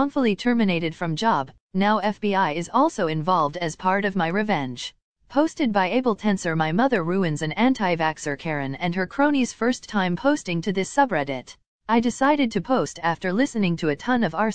wrongfully terminated from job, now FBI is also involved as part of my revenge. Posted by Abel Tensor. My mother ruins an anti-vaxxer Karen and her cronies' first time posting to this subreddit. I decided to post after listening to a ton of r/.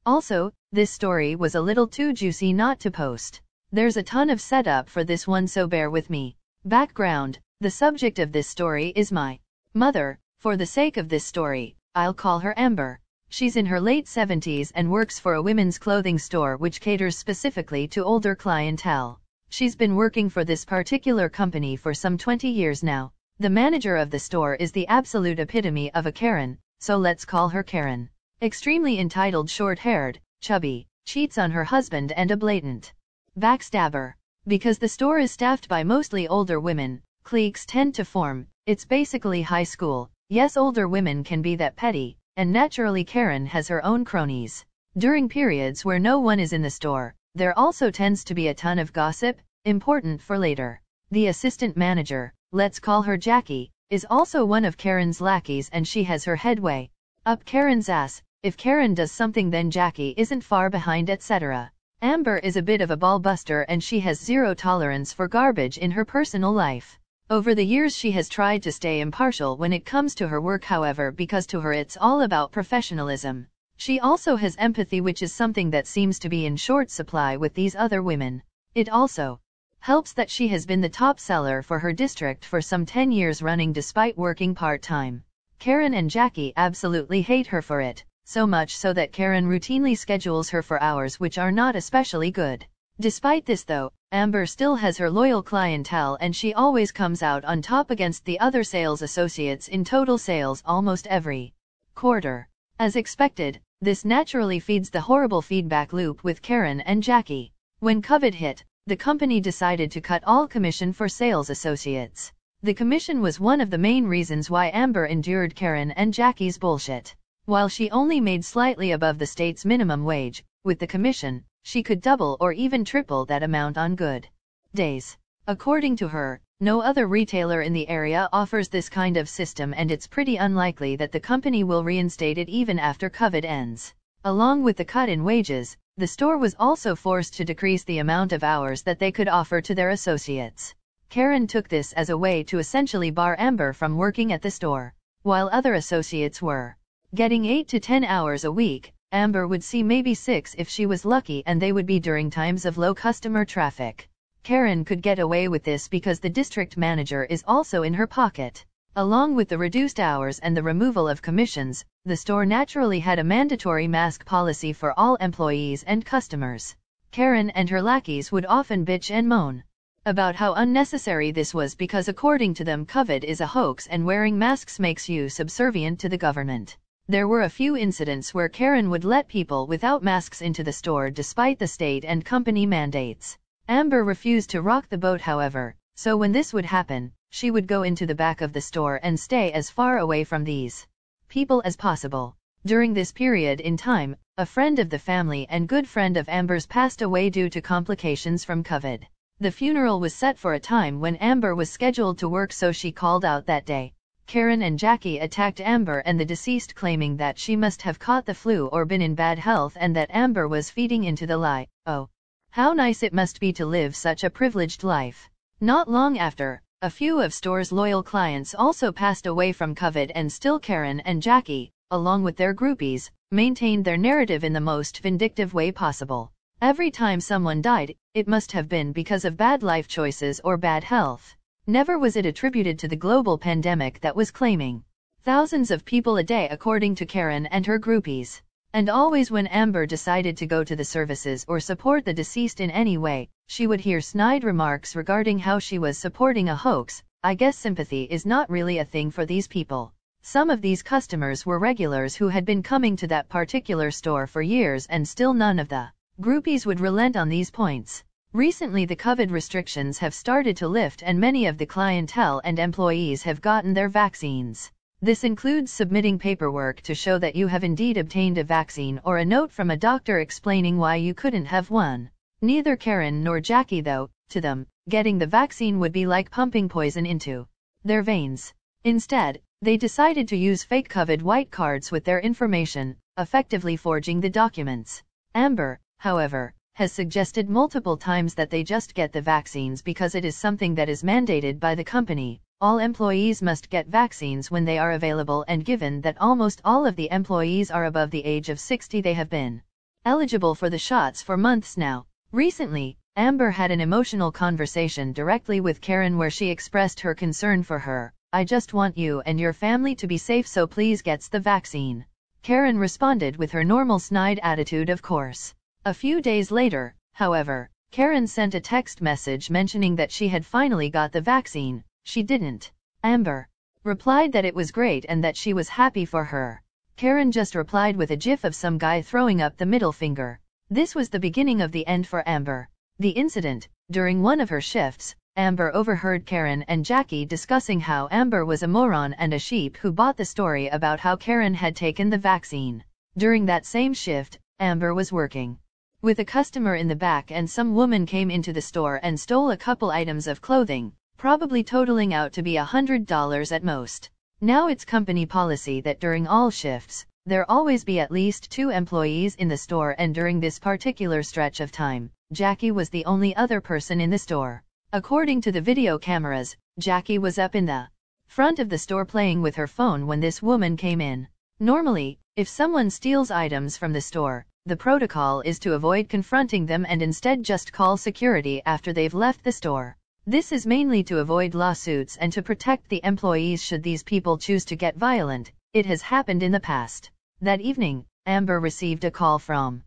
Also, this story was a little too juicy not to post. There's a ton of setup for this one, so bear with me. Background: the subject of this story is my mother. For the sake of this story, I'll call her Amber. She's in her late 70s and works for a women's clothing store which caters specifically to older clientele. She's been working for this particular company for some 20 years now. The manager of the store is the absolute epitome of a Karen, so let's call her Karen. Extremely entitled, short-haired, chubby, cheats on her husband, and a blatant backstabber. Because the store is staffed by mostly older women, cliques tend to form. It's basically high school. Yes, older women can be that petty, and naturally Karen has her own cronies. During periods where no one is in the store, there also tends to be a ton of gossip, important for later. The assistant manager, let's call her Jackie, is also one of Karen's lackeys, and she has her headway up Karen's ass. If Karen does something, then Jackie isn't far behind, etc. Amber is a bit of a ball buster, and she has zero tolerance for garbage in her personal life. Over the years she has tried to stay impartial when it comes to her work, however, because to her it's all about professionalism. She also has empathy, which is something that seems to be in short supply with these other women. It also helps that she has been the top seller for her district for some 10 years running despite working part-time. Karen and Jackie absolutely hate her for it, so much so that Karen routinely schedules her for hours which are not especially good. Despite this though, Amber still has her loyal clientele, and she always comes out on top against the other sales associates in total sales almost every quarter. As expected, this naturally feeds the horrible feedback loop with Karen and Jackie. When COVID hit, the company decided to cut all commission for sales associates. The commission was one of the main reasons why Amber endured Karen and Jackie's bullshit. While she only made slightly above the state's minimum wage, with the commission, she could double or even triple that amount on good days. According to her, no other retailer in the area offers this kind of system, and it's pretty unlikely that the company will reinstate it even after COVID ends. Along with the cut in wages, the store was also forced to decrease the amount of hours that they could offer to their associates. Karen took this as a way to essentially bar Amber from working at the store. While other associates were getting 8 to 10 hours a week, Amber would see maybe 6 if she was lucky, and they would be during times of low customer traffic. Karen could get away with this because the district manager is also in her pocket. Along with the reduced hours and the removal of commissions, the store naturally had a mandatory mask policy for all employees and customers. Karen and her lackeys would often bitch and moan about how unnecessary this was because according to them COVID is a hoax and wearing masks makes you subservient to the government. There were a few incidents where Karen would let people without masks into the store despite the state and company mandates. Amber refused to rock the boat, however, so when this would happen, she would go into the back of the store and stay as far away from these people as possible. During this period in time, a friend of the family and good friend of Amber's passed away due to complications from COVID. The funeral was set for a time when Amber was scheduled to work, so she called out that day. Karen and Jackie attacked Amber and the deceased, claiming that she must have caught the flu or been in bad health and that Amber was feeding into the lie. Oh, how nice it must be to live such a privileged life. Not long after, a few of store's loyal clients also passed away from COVID, and still Karen and Jackie, along with their groupies, maintained their narrative in the most vindictive way possible. Every time someone died, it must have been because of bad life choices or bad health. Never was it attributed to the global pandemic that was claiming thousands of people a day, according to Karen and her groupies. And always when Amber decided to go to the services or support the deceased in any way, she would hear snide remarks regarding how she was supporting a hoax. I guess sympathy is not really a thing for these people. Some of these customers were regulars who had been coming to that particular store for years, and still none of the groupies would relent on these points. Recently the COVID restrictions have started to lift, and many of the clientele and employees have gotten their vaccines. This includes submitting paperwork to show that you have indeed obtained a vaccine, or a note from a doctor explaining why you couldn't have one. Neither Karen nor Jackie, though, to them, getting the vaccine would be like pumping poison into their veins. Instead, they decided to use fake COVID white cards with their information, effectively forging the documents. Amber, however, has suggested multiple times that they just get the vaccines because it is something that is mandated by the company. All employees must get vaccines when they are available, and given that almost all of the employees are above the age of 60, they have been eligible for the shots for months now. Recently, Amber had an emotional conversation directly with Karen where she expressed her concern for her. "I just want you and your family to be safe, so please get the vaccine." Karen responded with her normal snide attitude, of course. A few days later, however, Karen sent a text message mentioning that she had finally got the vaccine. She didn't. Amber replied that it was great and that she was happy for her. Karen just replied with a gif of some guy throwing up the middle finger. This was the beginning of the end for Amber. The incident: during one of her shifts, Amber overheard Karen and Jackie discussing how Amber was a moron and a sheep who bought the story about how Karen had taken the vaccine. During that same shift, Amber was working with a customer in the back, and some woman came into the store and stole a couple items of clothing, probably totaling out to be $100 at most. Now it's company policy that during all shifts, there always be at least 2 employees in the store, and during this particular stretch of time, Jackie was the only other person in the store. According to the video cameras, Jackie was up in the front of the store playing with her phone when this woman came in. Normally, if someone steals items from the store, the protocol is to avoid confronting them and instead just call security after they've left the store. This is mainly to avoid lawsuits and to protect the employees should these people choose to get violent. It has happened in the past. That evening, Amber received a call from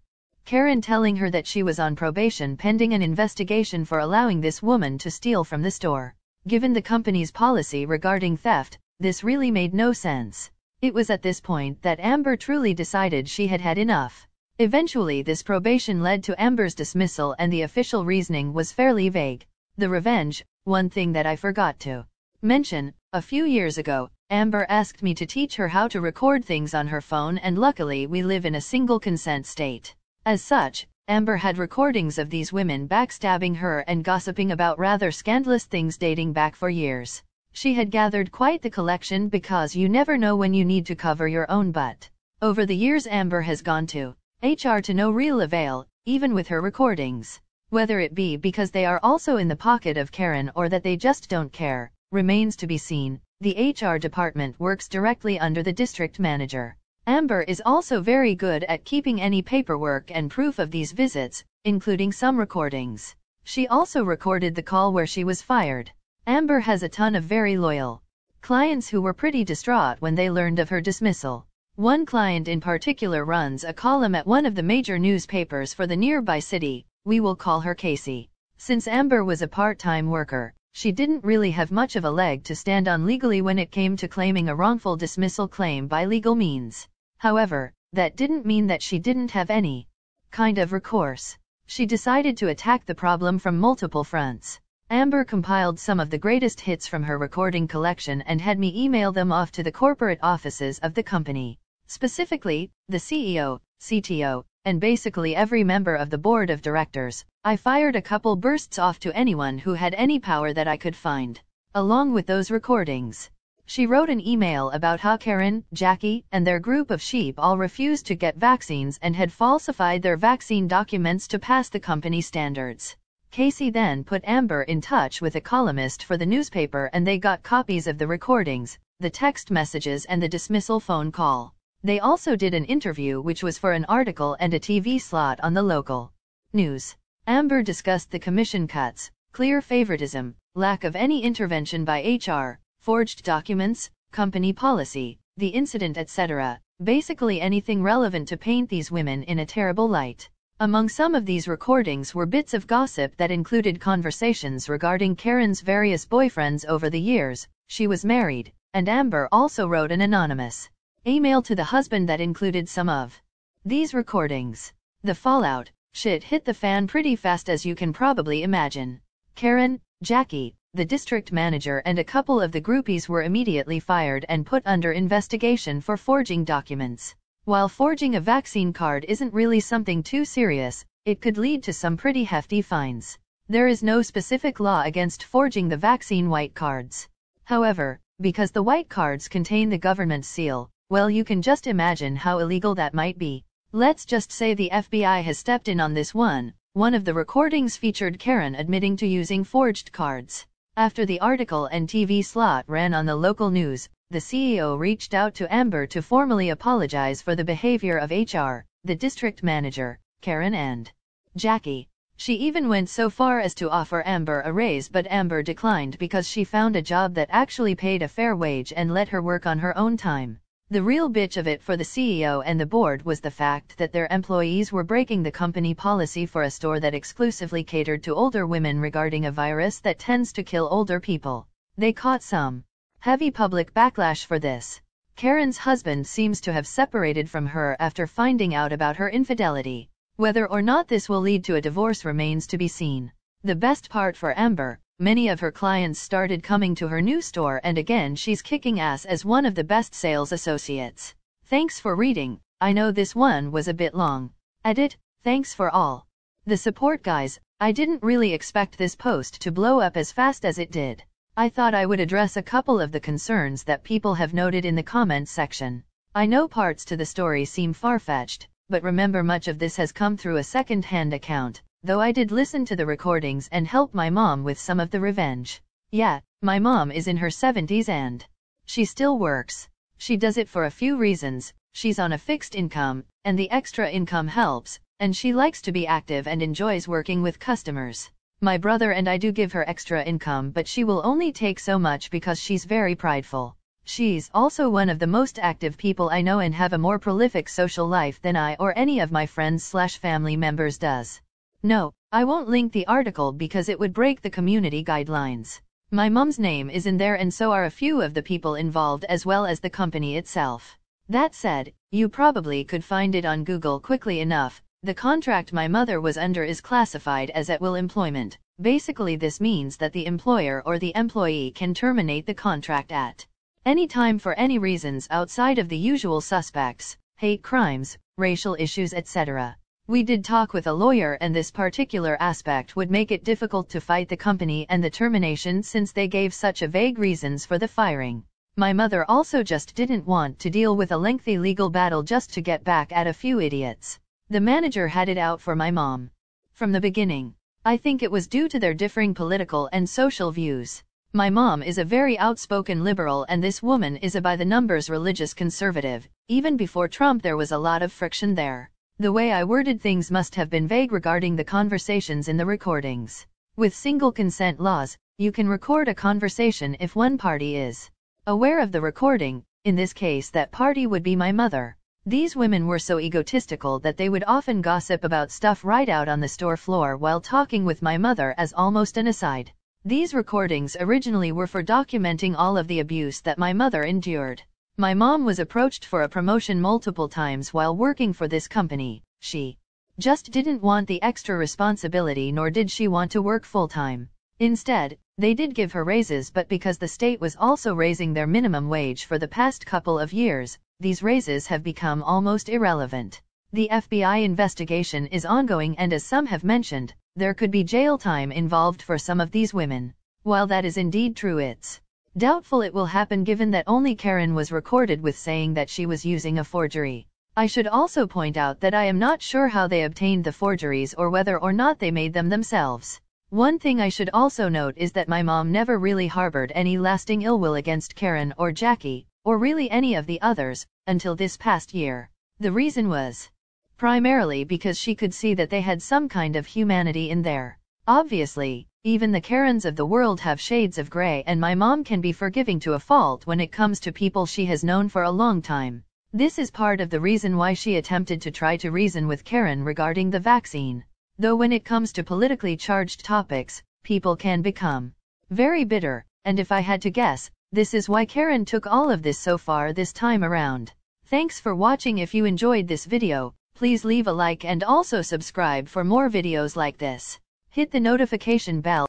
Karen telling her that she was on probation pending an investigation for allowing this woman to steal from the store. Given the company's policy regarding theft, this really made no sense. It was at this point that Amber truly decided she had had enough. Eventually, this probation led to Amber's dismissal, and the official reasoning was fairly vague. The revenge: one thing that I forgot to mention, a few years ago, Amber asked me to teach her how to record things on her phone, and luckily we live in a single consent state. As such, Amber had recordings of these women backstabbing her and gossiping about rather scandalous things dating back for years. She had gathered quite the collection because you never know when you need to cover your own butt. Over the years, Amber has gone to HR to no real avail, even with her recordings. Whether it be because they are also in the pocket of Karen or that they just don't care, remains to be seen. The HR department works directly under the district manager. Amber is also very good at keeping any paperwork and proof of these visits, including some recordings. She also recorded the call where she was fired. Amber has a ton of very loyal clients who were pretty distraught when they learned of her dismissal. One client in particular runs a column at one of the major newspapers for the nearby city. We will call her Casey. Since Amber was a part-time worker, she didn't really have much of a leg to stand on legally when it came to claiming a wrongful dismissal claim by legal means. However, that didn't mean that she didn't have any kind of recourse. She decided to attack the problem from multiple fronts. Amber compiled some of the greatest hits from her recording collection and had me email them off to the corporate offices of the company. Specifically, the CEO, CTO, and basically every member of the board of directors. I fired a couple bursts off to anyone who had any power that I could find. Along with those recordings, she wrote an email about how Karen, Jackie, and their group of sheep all refused to get vaccines and had falsified their vaccine documents to pass the company standards. Casey then put Amber in touch with a columnist for the newspaper, and they got copies of the recordings, the text messages, and the dismissal phone call. They also did an interview which was for an article and a TV slot on the local news. Amber discussed the commission cuts, clear favoritism, lack of any intervention by HR, forged documents, company policy, the incident, etc. Basically anything relevant to paint these women in a terrible light. Among some of these recordings were bits of gossip that included conversations regarding Karen's various boyfriends over the years. She was married, and Amber also wrote an anonymous email to the husband that included some of these recordings. The fallout: shit hit the fan pretty fast, as you can probably imagine. Karen, Jackie, the district manager, and a couple of the groupies were immediately fired and put under investigation for forging documents. While forging a vaccine card isn't really something too serious, it could lead to some pretty hefty fines. There is no specific law against forging the vaccine white cards. However, because the white cards contain the government seal, Well, you can just imagine how illegal that might be. Let's just say the FBI has stepped in on this one. One of the recordings featured Karen admitting to using forged cards. After the article and TV slot ran on the local news, the CEO reached out to Amber to formally apologize for the behavior of HR, the district manager, Karen and Jackie. She even went so far as to offer Amber a raise, but Amber declined because she found a job that actually paid a fair wage and let her work on her own time. The real bitch of it for the CEO and the board was the fact that their employees were breaking the company policy for a store that exclusively catered to older women regarding a virus that tends to kill older people. They caught some heavy public backlash for this. Karen's husband seems to have separated from her after finding out about her infidelity. Whether or not this will lead to a divorce remains to be seen. The best part for Amber, many of her clients started coming to her new store, and again she's kicking ass as one of the best sales associates. Thanks for reading. I know this one was a bit long. Edit, thanks for all the support, guys. I didn't really expect this post to blow up as fast as it did. I thought I would address a couple of the concerns that people have noted in the comments section. I know parts to the story seem far-fetched, but remember much of this has come through a second-hand account. Though I did listen to the recordings and help my mom with some of the revenge. Yeah, my mom is in her 70s and she still works. She does it for a few reasons. She's on a fixed income, and the extra income helps, and she likes to be active and enjoys working with customers. My brother and I do give her extra income, but she will only take so much because she's very prideful. She's also one of the most active people I know and have a more prolific social life than I or any of my friends/family members does. No, I won't link the article because it would break the community guidelines. My mom's name is in there, and so are a few of the people involved as well as the company itself. That said, you probably could find it on Google quickly enough. The contract my mother was under is classified as at-will employment. Basically, this means that the employer or the employee can terminate the contract at any time for any reasons outside of the usual suspects, hate crimes, racial issues, etc. We did talk with a lawyer, and this particular aspect would make it difficult to fight the company and the termination since they gave such a vague reasons for the firing. My mother also just didn't want to deal with a lengthy legal battle just to get back at a few idiots. The manager had it out for my mom from the beginning. I think it was due to their differing political and social views. My mom is a very outspoken liberal, and this woman is a by-the-numbers religious conservative. Even before Trump there was a lot of friction there. The way I worded things must have been vague regarding the conversations in the recordings. With single consent laws, you can record a conversation if one party is aware of the recording. In this case, that party would be my mother. These women were so egotistical that they would often gossip about stuff right out on the store floor while talking with my mother as almost an aside. These recordings originally were for documenting all of the abuse that my mother endured. My mom was approached for a promotion multiple times while working for this company. She just didn't want the extra responsibility, nor did she want to work full-time. Instead, they did give her raises, but because the state was also raising their minimum wage for the past couple of years, these raises have become almost irrelevant. The FBI investigation is ongoing, and as some have mentioned, there could be jail time involved for some of these women. While that is indeed true, it's doubtful it will happen given that only Karen was recorded with saying that she was using a forgery. I should also point out that I am not sure how they obtained the forgeries or whether or not they made them themselves. One thing I should also note is that my mom never really harbored any lasting ill will against Karen or Jackie, or really any of the others, until this past year. The reason was primarily because she could see that they had some kind of humanity in there. Obviously, even the Karens of the world have shades of gray, and my mom can be forgiving to a fault when it comes to people she has known for a long time. This is part of the reason why she attempted to try to reason with Karen regarding the vaccine. Though when it comes to politically charged topics, people can become very bitter, and if I had to guess, this is why Karen took all of this so far this time around. Thanks for watching. If you enjoyed this video, please leave a like and also subscribe for more videos like this. Hit the notification bell.